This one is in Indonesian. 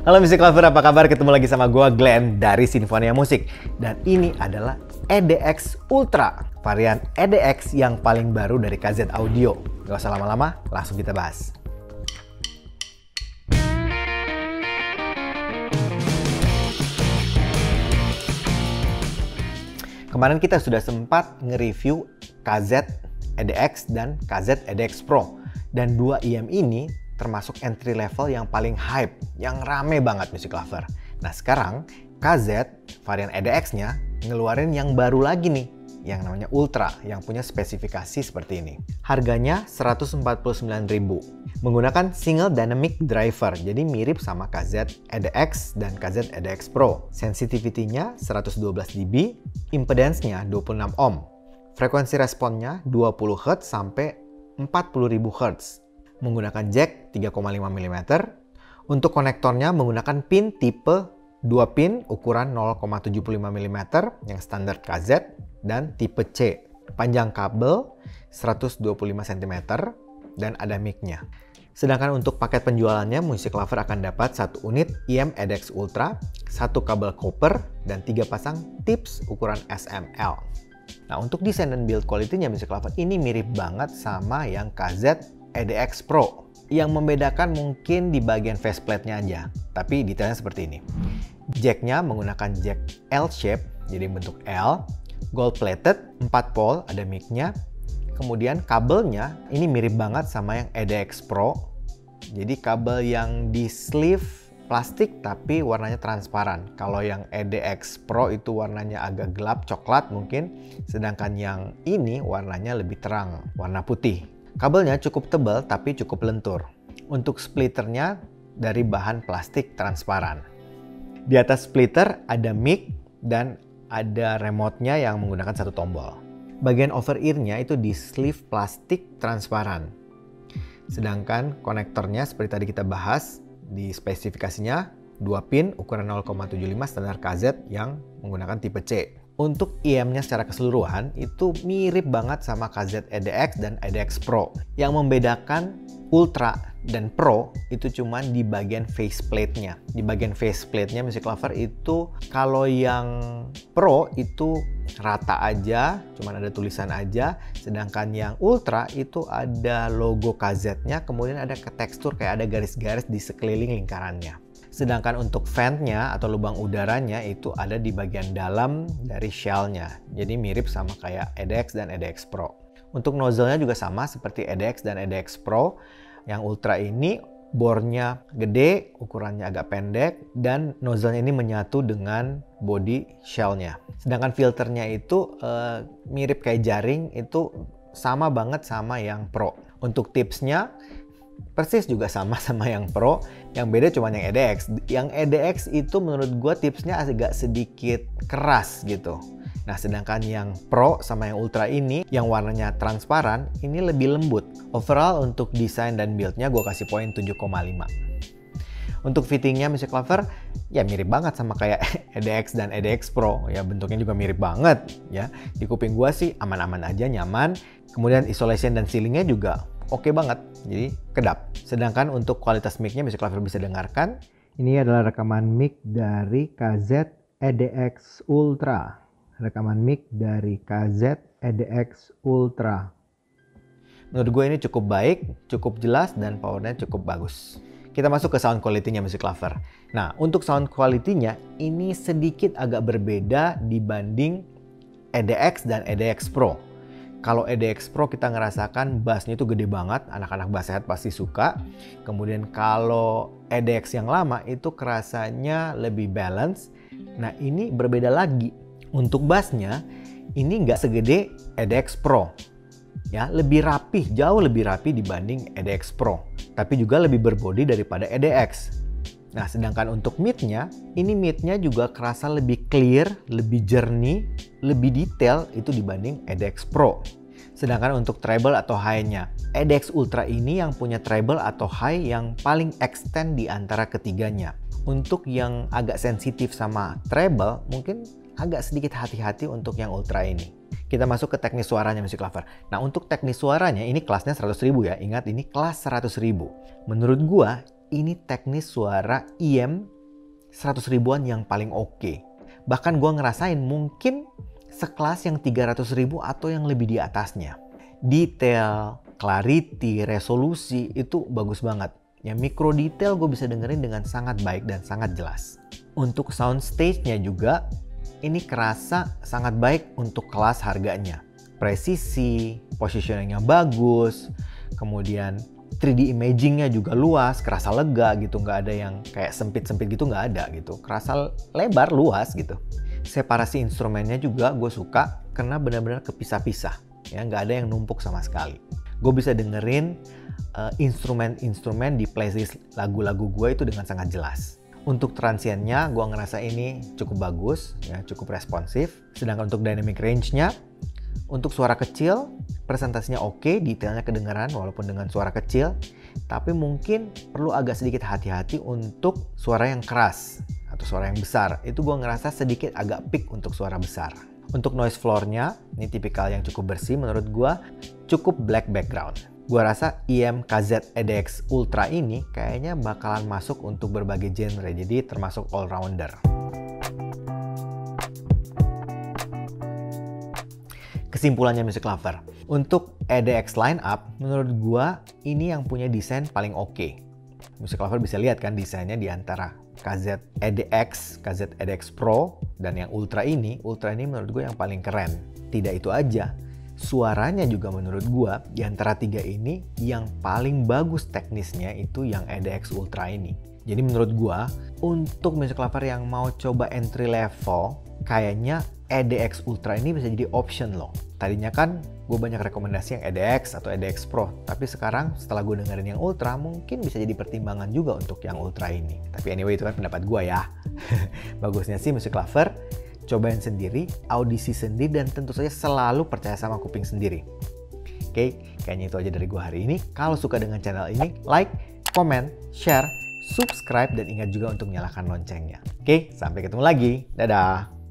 Halo Music Lover, apa kabar? Ketemu lagi sama gue Glenn dari Sinfonia Musik. Dan ini adalah EDX Ultra, varian EDX yang paling baru dari KZ Audio. Gak usah lama-lama, langsung kita bahas. Kemarin kita sudah sempat nge-review KZ EDX dan KZ EDX Pro. Dan dua IM ini termasuk entry level yang paling hype, yang rame banget Music Lover. Nah sekarang KZ varian EDX-nya ngeluarin yang baru lagi nih, yang namanya Ultra, yang punya spesifikasi seperti ini. Harganya 149.000, menggunakan single dynamic driver, jadi mirip sama KZ EDX dan KZ EDX Pro. Sensitivity-nya 112 dB, impedance-nya 26 ohm, frekuensi responnya 20 Hz sampai 40.000 Hz. Menggunakan jack 3,5 mm. Untuk konektornya menggunakan pin tipe 2 pin ukuran 0,75 mm yang standar KZ dan tipe C. Panjang kabel 125 cm dan ada mic-nya. Sedangkan untuk paket penjualannya, Music Lover akan dapat 1 unit IM EDX Ultra, 1 kabel copper, dan 3 pasang tips ukuran SML. Nah untuk desain dan build quality-nya Music Lover ini mirip banget sama yang KZ EDX Pro. Yang membedakan mungkin di bagian faceplate-nya aja, tapi detailnya seperti ini. Jack-nya menggunakan jack L-shape, jadi bentuk L, gold plated, 4 pole, ada mic-nya. Kemudian kabelnya ini mirip banget sama yang EDX Pro. Jadi kabel yang di sleeve plastik tapi warnanya transparan. Kalau yang EDX Pro itu warnanya agak gelap, coklat mungkin. Sedangkan yang ini warnanya lebih terang, warna putih. Kabelnya cukup tebal tapi cukup lentur. Untuk splitternya dari bahan plastik transparan. Di atas splitter ada mic dan ada remote-nya yang menggunakan 1 tombol. Bagian over ear-nya itu di sleeve plastik transparan. Sedangkan konektornya seperti tadi kita bahas, di spesifikasinya 2 pin ukuran 0,75 standar KZ yang menggunakan tipe C. Untuk IM-nya secara keseluruhan itu mirip banget sama KZ EDX dan EDX Pro. Yang membedakan Ultra dan Pro itu cuma di bagian faceplate-nya. Di bagian faceplate-nya Music Lover itu kalau yang Pro itu rata aja, cuma ada tulisan aja. Sedangkan yang Ultra itu ada logo KZ-nya, kemudian ada tekstur kayak ada garis-garis di sekeliling lingkarannya. Sedangkan untuk vent-nya atau lubang udaranya itu ada di bagian dalam dari shell-nya. Jadi mirip sama kayak EDX dan EDX Pro. Untuk nozzle-nya juga sama seperti EDX dan EDX Pro. Yang Ultra ini bore-nya gede, ukurannya agak pendek, dan nozzle-nya ini menyatu dengan body shell-nya. Sedangkan filternya itu mirip kayak jaring, itu sama banget sama yang Pro. Untuk tipsnya persis juga sama yang Pro, yang beda cuma yang EDX. Yang EDX itu menurut gue tipsnya agak sedikit keras gitu. Nah sedangkan yang Pro sama yang Ultra ini, yang warnanya transparan, ini lebih lembut. Overall untuk desain dan build-nya gue kasih poin 7,5. Untuk fittingnya Music Lover, ya mirip banget sama kayak EDX dan EDX Pro. Ya bentuknya juga mirip banget ya. Di kuping gue sih aman-aman aja, nyaman. Kemudian isolation dan ceilingnya juga oke banget, jadi kedap. Sedangkan untuk kualitas mic-nya Music Lover bisa dengarkan. Ini adalah rekaman mic dari KZ EDX Ultra. Rekaman mic dari KZ EDX Ultra. Menurut gue ini cukup baik, cukup jelas, dan powernya cukup bagus. Kita masuk ke sound quality-nya Music Lover. Nah, untuk sound quality-nya ini sedikit agak berbeda dibanding EDX dan EDX Pro. Kalau EDX Pro kita ngerasakan bassnya itu gede banget, anak-anak bass head pasti suka. Kemudian kalau EDX yang lama itu kerasanya lebih balance. Nah ini berbeda lagi. Untuk bassnya ini nggak segede EDX Pro. Ya, lebih rapih, jauh lebih rapih dibanding EDX Pro. Tapi juga lebih berbody daripada EDX. Nah sedangkan untuk mid-nya, ini mid-nya juga kerasa lebih clear, lebih jernih, lebih detail itu dibanding EDX Pro. Sedangkan untuk treble atau high-nya, EDX Ultra ini yang punya treble atau high yang paling extend di antara ketiganya. Untuk yang agak sensitif sama treble, mungkin agak sedikit hati-hati untuk yang Ultra ini. Kita masuk ke teknis suaranya Music Lover. Nah untuk teknis suaranya ini kelasnya 100.000 ya, ingat ini kelas 100.000. Menurut gua ini teknis suara IM 100 ribuan yang paling oke. Bahkan gue ngerasain mungkin sekelas yang 300 ribu atau yang lebih di atasnya. Detail, clarity, resolusi itu bagus banget. Ya, mikro detail gue bisa dengerin dengan sangat baik dan sangat jelas. Untuk soundstage-nya juga ini kerasa sangat baik untuk kelas harganya. Presisi, positioning-nya bagus, kemudian 3D imaging-nya juga luas, kerasa lega gitu, nggak ada yang kayak sempit-sempit gitu, nggak ada gitu. Kerasa lebar, luas gitu. Separasi instrumennya juga gue suka karena benar-benar kepisah-pisah. Ya, nggak ada yang numpuk sama sekali. Gue bisa dengerin instrumen-instrumen di playlist lagu-lagu gue itu dengan sangat jelas. Untuk transiennya, gue ngerasa ini cukup bagus, ya, cukup responsif. Sedangkan untuk dynamic range-nya, untuk suara kecil, presentasinya oke, detailnya kedengaran walaupun dengan suara kecil. Tapi mungkin perlu agak sedikit hati-hati untuk suara yang keras atau suara yang besar. Itu gue ngerasa sedikit agak peak untuk suara besar. Untuk noise floor-nya, ini tipikal yang cukup bersih menurut gue, cukup black background. Gue rasa IM KZ EDX Ultra ini kayaknya bakalan masuk untuk berbagai genre, jadi termasuk all-rounder. Kesimpulannya Music Lover, untuk EDX lineup, menurut gue ini yang punya desain paling oke. Music Lover bisa lihat kan desainnya di antara KZ EDX, KZ EDX Pro, dan yang Ultra ini menurut gue yang paling keren. Tidak itu aja, suaranya juga menurut gue di antara tiga ini yang paling bagus teknisnya itu yang EDX Ultra ini. Jadi menurut gue untuk Music Lover yang mau coba entry level, kayaknya EDX Ultra ini bisa jadi option loh. Tadinya kan gue banyak rekomendasi yang EDX atau EDX Pro, tapi sekarang setelah gue dengerin yang Ultra mungkin bisa jadi pertimbangan juga untuk yang Ultra ini. Tapi anyway itu kan pendapat gue ya. Bagusnya sih Music Lover, cobain sendiri, audisi sendiri, dan tentu saja selalu percaya sama kuping sendiri. Oke, kayaknya itu aja dari gue hari ini. Kalau suka dengan channel ini, like, comment, share, subscribe, dan ingat juga untuk nyalakan loncengnya. Oke, sampai ketemu lagi. Dadah!